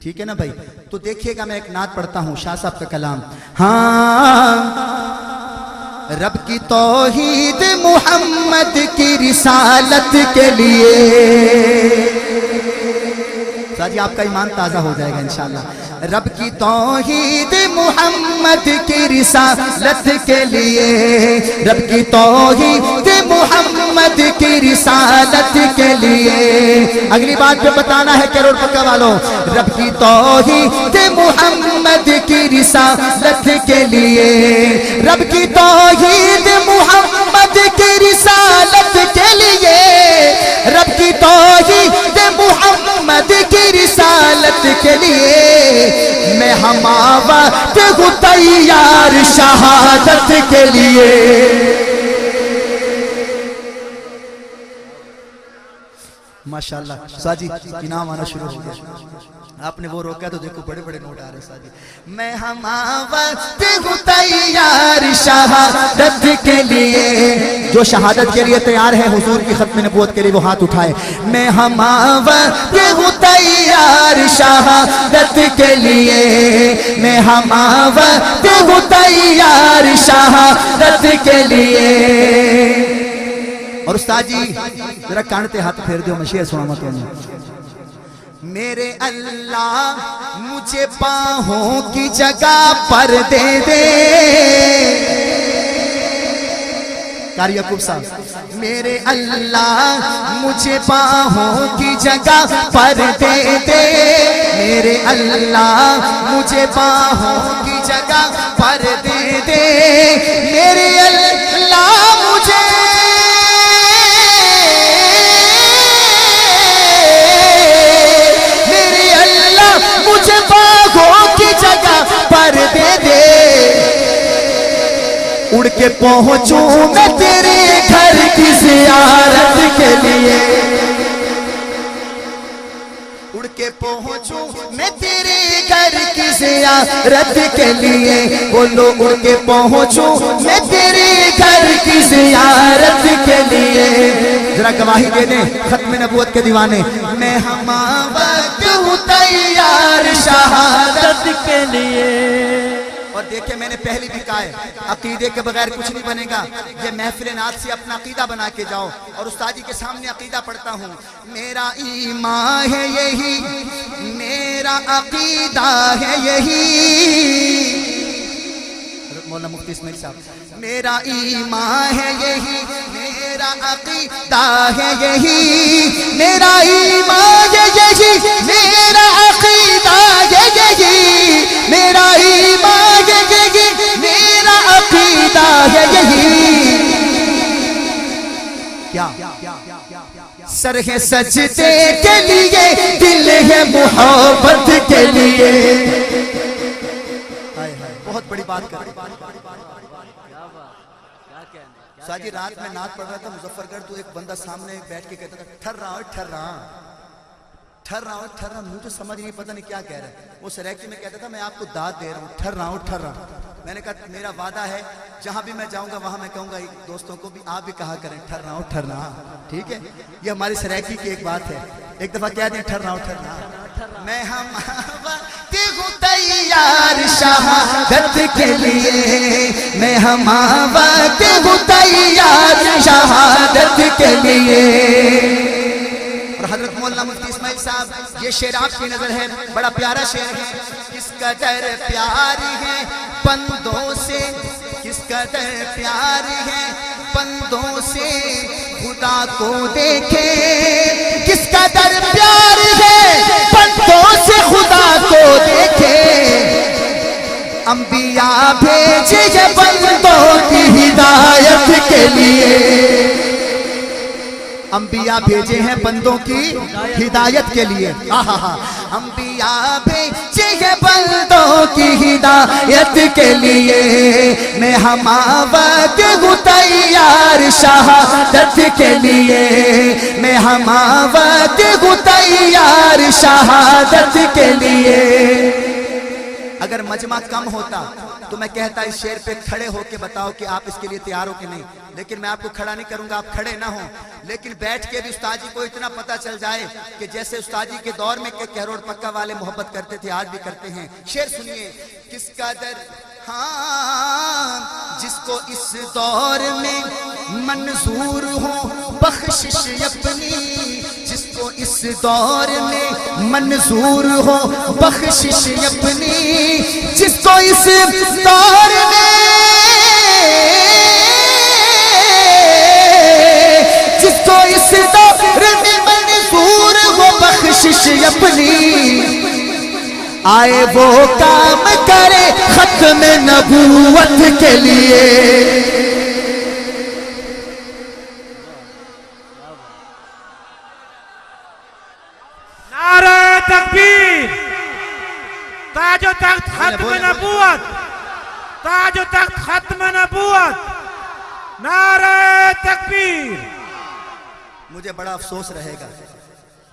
ٹھیک ہے نا بھائی؟ تو دیکھیے گا میں ایک نعت پڑھتا ہوں، شاہ صاحب کا کلام. ہاں رب کی توحید محمد کی رسالت کے لیے. جی آپ کا ایمان تازہ ہو جائے گا انشاءاللہ. رب کی توحید محمد کی رسالت کے لیے، رب کی توحید محمد کی رسالت کے لیے. اگلی بات پہ بتانا ہے کروڑ پکا والوں. رب کی توحید محمد کی رسالت کے لیے، رب کی توحید محمد کی رسالت کے لیے، رب کی توحید محمد کی رسالت کے لیے میں ہم وقت ہوں تیار شہادت کے لیے. ماشاءاللہ ساجی انعام آنا شروع ہو گیا. آپ نے وہ روکا تو دیکھو بڑے بڑے نوٹ آ رہے ہیں ساجی. میں ہم وقت ہوں تیار شہادت کے لیے. جو شہادت کے لیے تیار ہے حضور کی ختم نبوت کے لیے وہ ہاتھ اٹھائے. میں ہم وقت ہوں تیار شہادت کے لیے، میں ہم وقت ہوں تیار شہادت کے لیے. اور استاد جی ذرا کانٹے ہاتھ پھیر دیو، میں شعر سناؤں تو میرے اللہ مجھے باہوں کی جگہ پر دے دے. قاری یعقوب صاحب میرے اللہ مجھے باہوں کی جگہ پر دے دے، میرے اللہ مجھے باہوں کی جگہ پر دے دے، میرے اللہ مجھے اڑ کے پہنچوں میں تیرے گھر کی زیارت کے لیے، اڑ کے پہنچوں میں تیرے گھر کی زیارت کے لیے. بولو اڑ کے پہنچوں میں تیرے گھر کی زیارت کے لیے. ذرا گواہی دے دیں ختم نبوت کے دیوانے. میں ہم وقت ہوں تیار شہادت کے لیے. اور دیکھیں میں نے پہلی بھی کہا ہے عقیدے کے بغیر کچھ نہیں بنے گا. یہ محفل نعت سے اپنا عقیدہ بنا کے جاؤ. اور استاد جی کے سامنے عقیدہ پڑھتا ہوں. میرا ایمان ہے یہی، میرا عقیدہ ہے یہی. مولانا مفتی اسماعیل صاحب میرا ایمان ہے یہی، میرا عقیدہ ہے یہی، میرا ایمان ہے یہی، میرا عقیدہ ہے یہی، میرا ایمان ہے یہی، میرا عقیدہ ہے یہی. کیا سر ہے سجدے کے لیے، دل ہے محبت کے لیے. بہت بڑی بات کر ساجی. رات میں نعت پڑھ رہا تھا مظفر گڑھ، تو ایک بندہ سامنے بیٹھ کے کہتا تھا ٹھر رہا ہوں ٹھر رہا ٹھر رہا ہوں ٹھر رہا. مجھے سمجھ نہیں پتہ نہیں کیا کہہ رہا ہے. وہ سریکی میں کہتا تھا میں آپ کو داد دے رہا ہوں ٹھر رہا ہوں ٹھر رہا ہوں. میں نے کہا میرا وعدہ ہے جہاں بھی میں جاؤں گا وہاں میں کہوں گا دوستوں کو بھی آپ بھی کہا کریں ٹھر رہا ہوں ٹھر رہا. ٹھیک ہے، یہ ہماری سریکی کی ایک بات ہے. ایک دفعہ کہہ دیں ٹھر رہا ہوں ٹھر رہا. میں ہم تیار شہادت کے لیے، میں ہم وقت ہوں تیار شہادت کے لیے. اور حضرت مولانا مفتی اسماعیل صاحب یہ شعر آپ کی نظر ہے بڑا پیارا شعر ہے. کس قدر پیاری ہے بندوں سے، کس قدر پیاری ہے بندوں سے خدا کو دیکھے، کس قدر پیار ہے بندوں سے خدا کو دیکھے. انبیاء بھیجے بندوں کی ہدایت کے لیے، انبیاء بھیجے ہیں بندوں کی ہدایت کے لیے. انبیاء بھیجے ہیں بندوں کی ہدایت کے لیے. میں ہم وقت ہوں تیار شہادت کے لیے، میں ہم وقت ہوں تیار شہادت کے لیے. اگر مجمع کم ہوتا تو میں کہتا اس شعر پہ کھڑے ہو کے بتاؤ کہ آپ اس کے لیے تیار ہو کہ نہیں، لیکن میں آپ کو کھڑا نہیں کروں گا، آپ کھڑے نہ ہوں، لیکن بیٹھ کے بھی استاد جی کو اتنا پتہ چل جائے کہ جیسے استاد جی کے دور میں کہ کہروڑ پکا والے محبت کرتے تھے آج بھی کرتے ہیں۔ شعر سنیے، کس قدر ہاں جس کو اس دور میں منظور ہو بخشش اپنی، جس کو اس دور میں منظور ہو بخشش اپنی، جس کو اس دور میں، جس کو اس دور میں منظور ہو بخشش اپنی، آئے وہ کام کرے ختم نبوت کے لیے۔ نعرہ تکبیر، تاج و تخت ختم نبوت، تاج و تخت ختم نبوت، نعرہ تکبیر۔ مجھے بڑا افسوس رہے گا،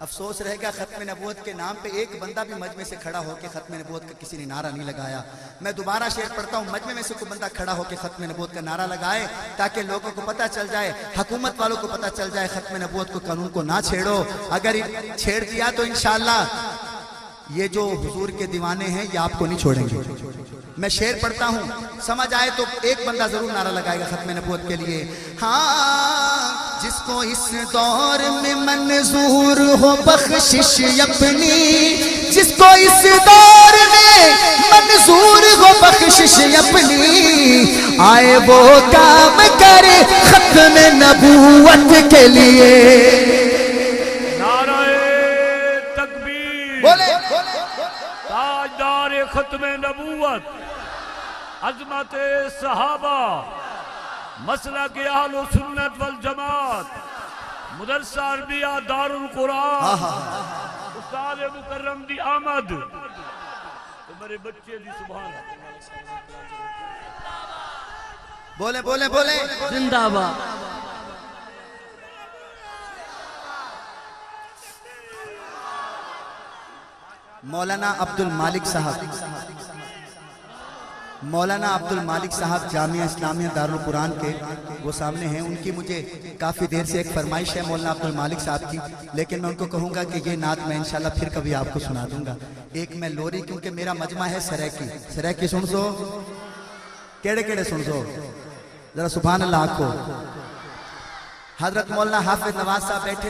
افسوس رہے گا ختم نبوت کے نام پہ ایک بندہ بھی مجمع سے کھڑا ہو کے ختم نبوت کا کسی نے نعرہ نہیں لگایا۔ میں دوبارہ شعر پڑھتا ہوں، مجمع میں سے کوئی بندہ کھڑا ہو کے ختم نبوت کا نعرہ لگائے تاکہ لوگوں کو پتہ چل جائے، حکومت والوں کو پتہ چل جائے ختم نبوت کو، قانون کو نہ چھیڑو۔ اگر چھیڑ دیا تو انشاءاللہ یہ جو حضور کے دیوانے ہیں یہ آپ کو نہیں چھوڑیں گے۔ میں شعر پڑھتا ہوں، سمجھ آئے تو ایک بندہ ضرور نعرہ لگائے گا ختم نبوت کے لیے۔ ہاں جس کو اس دور میں منظور ہو بخشش اپنی، جس کو اس دور میں منظور ہو بخشش اپنی، آئے وہ کام کرے ختم نبوت کے لیے۔ نعرہ تکبیر، بولے تاجدار ختم نبوت، عظمت صحابہ، مسلک اہل سنت والجماعت، مدرسہ عربیہ دار القرآن، استاد مکرم دی آمد، تو میرے بچے دی سبحان بولے بولے بولے زندہ باد۔ مولانا عبد المالک صاحب، مولانا عبد المالک صاحب جامعہ اسلامیہ دار القرآن کے وہ سامنے ہیں۔ ان کی مجھے کافی دیر سے ایک فرمائش ہے مولانا عبد المالک صاحب کی، لیکن میں ان کو کہوں گا کہ یہ نعت میں انشاءاللہ پھر کبھی آپ کو سنا دوں گا۔ ایک میں لوری، کیونکہ میرا مجمع ہے سریکی، سریکی سن سو، کیڑے کیڑے سن سو، ذرا سبحان اللہ آکھو۔ حضرت مولانا حافظ نواز صاحب بیٹھے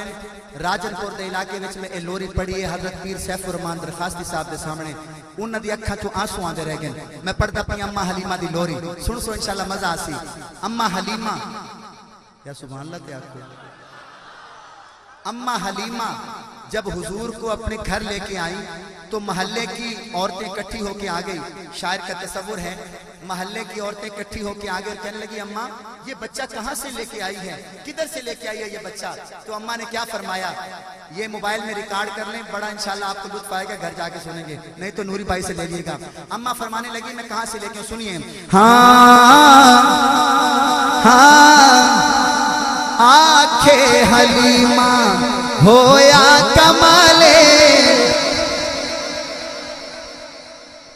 راجن پور دے علاقے وچ میں اے لوری پڑھی ہے حضرت پیر سیف الرحمان درخواستی صاحب دے سامنے، انہاں دی اکھاں چوں آنسو آندے رہ گئے۔ میں پڑھدا پئی اماں حلیمہ دی لوری، سن سو انشاءاللہ مزہ آسی۔ اماں حلیمہ، یا سبحان اللہ تے آکھو۔ اماں حلیمہ جب حضور کو اپنے گھر لے کے آئیں تو محلے کی عورتیں اکٹھی ہو کے آ گئی، شاعر کا تصور ہے، محلے کی عورتیں اکٹھی ہو کے آگے اور کہنے لگی اماں یہ بچہ کہاں سے لے کے آئی ہے، کدھر سے لے کے آئی ہے یہ بچہ؟ تو اماں نے کیا فرمایا، یہ موبائل میں ریکارڈ کر لیں، بڑا انشاءاللہ آپ کو لطف آئے گا، گھر جا کے سنیں گے، نہیں تو نوری بھائی سے لے لیے گا۔ اماں فرمانے لگی میں کہاں سے لے کے، سنیے، آنکھیں حلیمہ ہویا کمالے،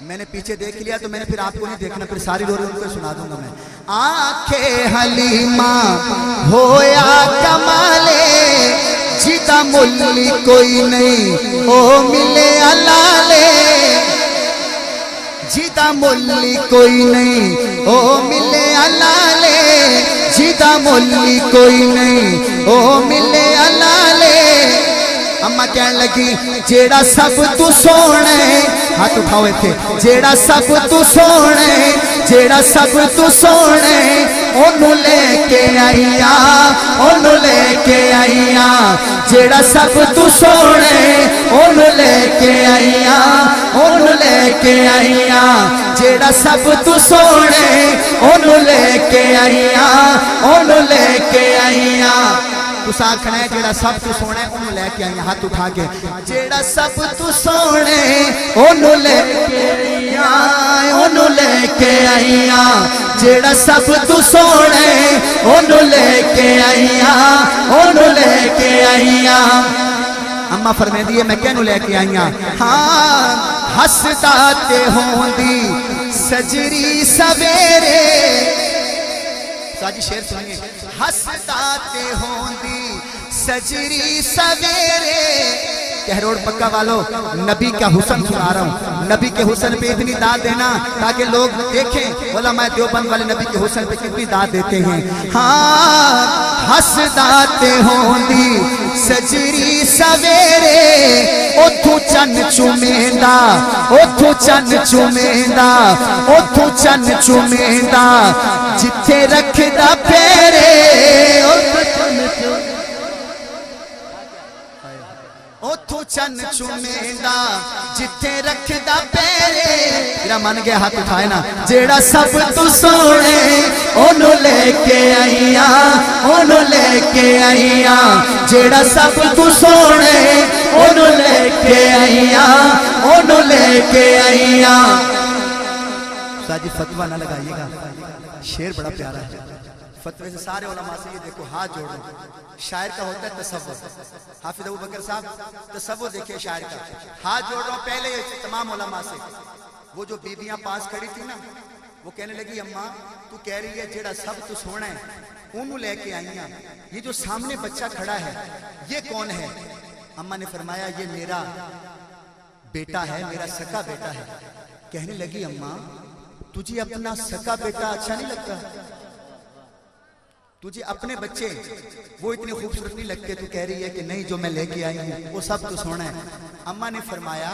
میں نے پیچھے دیکھ لیا تو میں نے پھر آپ کو نہیں دیکھنا، پھر ساری لوری ان کو سنا دوں گا میں۔ آنکھیں حلیمہ ہویا کمالے، جیتا ملی کوئی نہیں او ملے علالے، جیتا ملی کوئی نہیں او ملے علالے، جیتا ملی کوئی نہیں او ملے علالے۔ اماں کہنے لگی جیڑا سب تو سونے، ہاتھ اٹھاؤ تھے، جیڑا سب تو سونے، جیڑا سب تو سونے، انہوں لے کے آئیاں، انہوں لے کے آئیاں، جیڑا سب تو سونے، انہوں لے کے آئیاں، انہوں لے کے آئیاں، جیڑا سب تو سونے، انہوں لے کے آئیاں، انہوں لے کے آئیاں۔ تُس آکھنا ہے جیڑا سب تو سونے انہوں لے کے آئیاں، ہاتھ اٹھا کے، جیڑا سب تو سونے انہوں لے کے آئیاں، انہوں لے کے آئیاں، جیڑا سب تو سونے انہوں لے کے آئیاں، انہوں لے کے آئیاں۔ اماں فرمے دیئے میں کہنوں لے کے آئیاں، ہاں ہسدا تے ہوندی سجری سویرے ساجی شعر سنیے ہسدا تے ہوندی سجری سویرے کہروڑ پکا والو نبی کا حسن سنا رہا ہوں نبی کے حسن پہ اتنی داد دینا تاکہ لوگ دیکھیں علماء دیوبند والے نبی کے حسن پہ کتنی داد دیتے ہیں ہاں ہسداتے ہوندی سجری سویرے اتھو چن چومیندہ اتھو چن چومیندہ اتھو چن چومیندہ جتھے رکھ دا پیرے اتھو چن چومیندہ جتھے رکھ دا پیرے میرا من گیا ہاتھ اٹھائے نا جیڑا سب تو سونے انہوں لے کے آئیاں انہوں لے کے آئیاں جیڑا سب تو سونے انہوں لے کے آئیاں انہوں لے کے آئیاں ساجی فتوہ نہ لگائیے گا شعر بڑا پیارا ہے فتوے سے سارے علماء سے یہ دیکھو ہاتھ جوڑ دو شاعر کا ہوتا ہے تصور حافظ ابو بکر صاحب تصور دیکھیں شاعر کا ہاتھ جوڑ دو پہلے تمام علماء سے وہ جو بیبیاں پاس کھڑی تھی نا وہ کہنے لگی اماں تو کہہ رہی ہے جیڑا سب تو سونا ہے انہوں لے کے آئیاں یہ جو سامنے بچہ کھڑا ہے یہ کون ہے اماں نے فرمایا یہ میرا بیٹا ہے میرا سکا بیٹا ہے کہنے لگی اماں تجھے اپنا سکا بیٹا اچھا نہیں لگتا تجھے اپنے بچے وہ اتنے خوبصورت نہیں لگتے تو کہہ رہی ہے کہ نہیں جو میں لے کے آئی ہوں وہ سب تو سونا ہے اماں نے فرمایا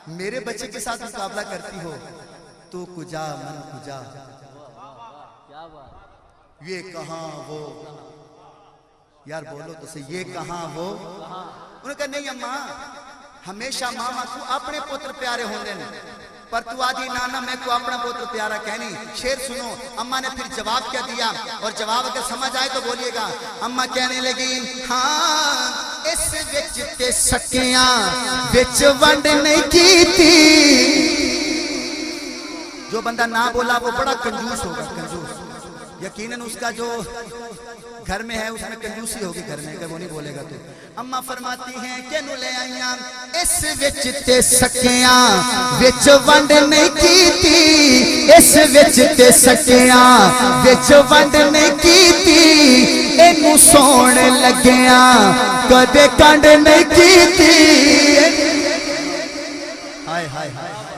میرے بچے کے ساتھ مقابلہ کرتی ہو تو کجا من کجا یہ کہاں وہ یار بولو تو صحیح یہ کہاں وہ انہوں نے کہا نہیں اماں ہمیشہ ماما کو اپنے پوتر پیارے ہوں گے پر تو آدھی نانا میں کو اپنا پوتر پیارا کہنی شعر سنو اماں نے پھر جواب کیا دیا اور جواب اگر سمجھ آئے تو بولیے گا اماں کہنے لگی ہاں اس وچ تے سکیاں وچ ونڈ نہیں کی تھی جو بندہ نہ بولا وہ بڑا کنجوس ہوگا کنجوس یقیناً اس کا جو گھر میں ہے اس میں کنجوسی ہوگی گھر میں اگر وہ نہیں بولے گا تو اماں فرماتی ہیں کہ نو لے آئیاں اس وچ تے سکیاں وچ ونڈ نہیں کیتی اس وچ تے سکیاں وچ ونڈ نہیں کیتی اینو سون لگیاں کدے کنڈ نہیں کیتی ہائے ہائے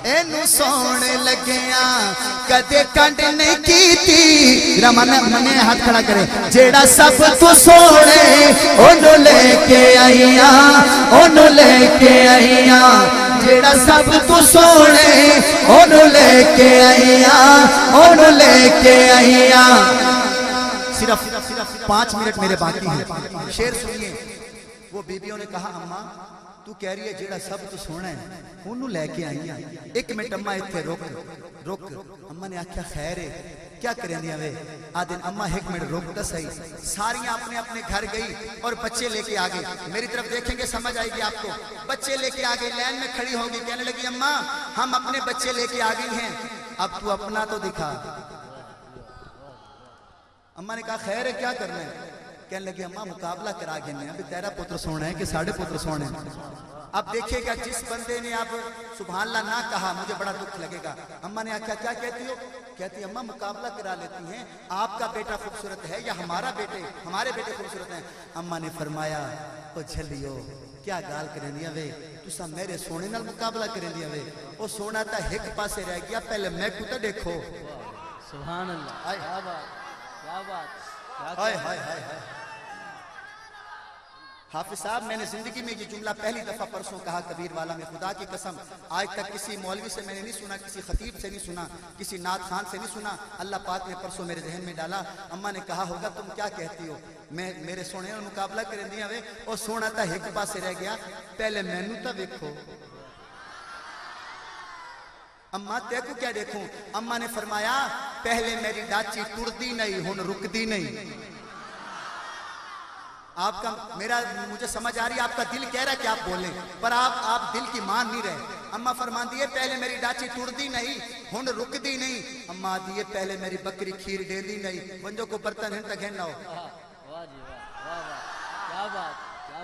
اینو سون لگیاں کدے کنڈ نہیں کیتی رمانے ہاتھ کھڑا کرے جیڑا سب تو سونے انہوں لے کے آئیاں انہوں لے کے آئیاں جیڑا سب تو سونے انہوں لے کے آئیاں انہوں لے کے آئیاں صرف 5 منٹ میرے باقی ہیں شعر سنیے وہ بیبیوں نے کہا اماں تو کہہ رہی ہے جیڑا سب تو سونا ہے انہوں لے کے آئیاں 1 منٹ اماں اتھے رک اماں نے آکھیا خیر ہے کیا کریں دیا وے آدھن اماں 1 منٹ رک تا صحیح ساریاں اپنے اپنے گھر گئی اور بچے لے کے آگئی میری طرف دیکھیں گے سمجھ آئے گی آپ کو بچے لے کے آگئی لین میں کھڑی ہوگی کہنے لگی اماں ہم اپنے بچے لے کے آگئی ہیں اب تو اپنا تو دکھا اماں نے کہا خیر ہے کیا کرنا ہے کہنے لگی اماں مقابلہ کرا گھنے ابھی تیرا پتر سونا ہے کہ ساڑھے پتر سونے ہیں اب دیکھیں گا جس بندے نے اب سبحان اللہ نہ کہا مجھے بڑا دکھ لگے گا اماں نے آکھا کیا کہتی ہو کہتی اماں مقابلہ کرا لیتی ہیں آپ کا بیٹا خوبصورت ہے یا ہمارے بیٹے خوبصورت ہیں اماں نے فرمایا او جھلیو کیا گال کریں دیا وے تو سا میرے سونے نال مقابلہ کریں دیا وے او سونا تا 1 پاسے رہ گیا پہلے میں کو تا دیکھو سبحان اللہ کیا بات ہائے ہائے ہائے حافظ صاحب میں نے زندگی میں یہ جملہ پہلی دفعہ پرسوں کہا کبیر والا میں خدا کی قسم آج تک کسی مولوی سے میں نے نہیں سنا کسی خطیب سے نہیں سنا کسی نعت خان سے نہیں سنا اللہ پاک نے پرسوں میرے ذہن میں ڈالا اماں نے کہا ہوگا تم کیا کہتی ہو میں میرے سونے اور مقابلہ کریں دیا وے اور سونا تا 1 پاسے رہ گیا پہلے مینو تا دیکھو اماں تے کو کیا دیکھوں اماں نے فرمایا پہلے میری ڈاچی ٹردی نہیں ہن رکدی نہیں آپ کا میرا مجھے سمجھ آ رہی ہے آپ کا دل کہہ رہا ہے کہ آپ بولیں پر آپ دل کی مان نہیں رہے اماں فرماتی ہے پہلے میری ڈاچی ٹردی نہیں ہن رکدی نہیں اماں دی ہے پہلے میری بکری کھیر دیندی نہیں ونجو کو برتن ہن تک گھن نہ ہو واہ جی واہ کیا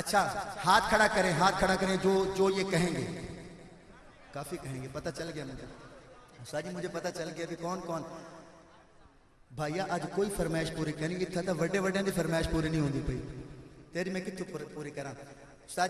اچھا ہاتھ کھڑا کریں جو یہ کہیں گے. کافی کہیں گے, پتہ چل گیا مجھے. استاد جی مجھے پتہ چل گیا بھی کون کون. بھائیا اج کوئی فرمائش پوری کرنی تھا, وڈے وڈیاں دی فرمائش پوری نہیں ہوندی پئی, تیری میں کتوں پوری کراں. استاد